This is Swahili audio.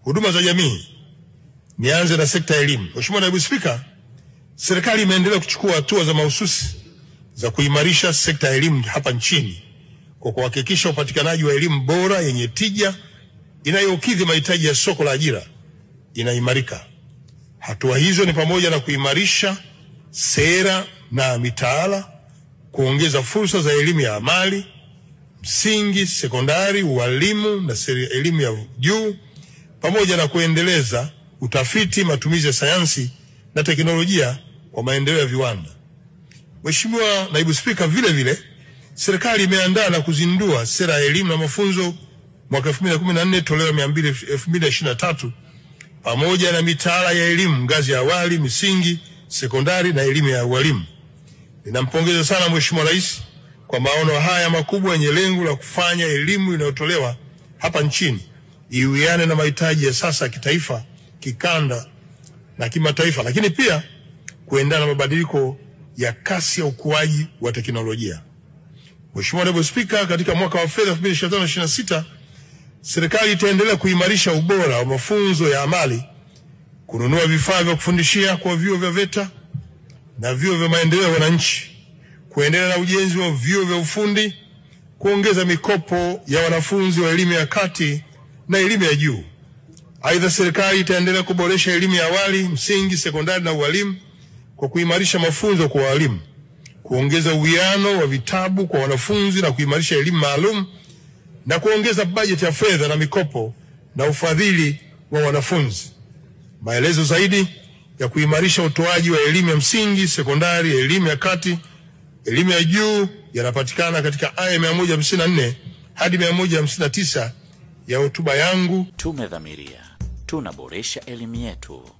huduma za jamii. Nianze na sekta ya elimu. Mheshimiwa Naibu Spika, serikali imeendelea kuchukua hatua za mahususi za kuimarisha sekta ya elimu hapa nchini kwa kuhakikisha upatikanaji wa elimu bora yenye tija inayokidhi mahitaji ya soko la ajira inaimarika. Hatua hizo ni pamoja na kuimarisha sera na mitaala, kuongeza fursa za elimu ya amali, msingi, sekondari, ualimu na elimu ya juu, pamoja na kuendeleza utafiti, matumizi ya sayansi na teknolojia kwa maendeleo ya viwanda. Mheshimiwa Naibu Spika, vile vile serikali imeandaa na kuzindua sera ya elimu na mafunzo mwaka 2014 toleo 2023 pamoja na mitaala ya elimu ngazi ya awali, misingi, sekondari na elimu ya ualimu. Ninampongeza sana Mheshimiwa Rais kwa maono haya makubwa yenye lengo la kufanya elimu inayotolewa hapa nchini iwiane na mahitaji ya sasa ya kitaifa, kikanda na kimataifa, lakini pia kuendana na mabadiliko ya kasi ya ukuaji wa teknolojia. Mheshimiwa Naibu Spika, katika mwaka wa fedha 2025/26 serikali itaendelea kuimarisha ubora wa mafunzo ya amali, kununua vifaa vya kufundishia kwa vyuo vya VETA na vyuo vya maendeleo ya wananchi, kuendelea na ujenzi wa vyuo vya ufundi, kuongeza mikopo ya wanafunzi wa elimu ya kati na elimu ya juu. Aidha, serikali itaendelea kuboresha elimu ya awali, msingi, sekondari na ualimu kwa kuimarisha mafunzo kwa walimu, kuongeza uwiano wa vitabu kwa wanafunzi na kuimarisha elimu maalum, na kuongeza bajeti ya fedha na mikopo na ufadhili wa wanafunzi. Maelezo zaidi ya kuimarisha utoaji wa elimu ya msingi, sekondari, elimu ya kati, elimu ya juu yanapatikana katika aya 154 hadi 159 ya hotuba yangu. Tumedhamiria tunaboresha elimu yetu.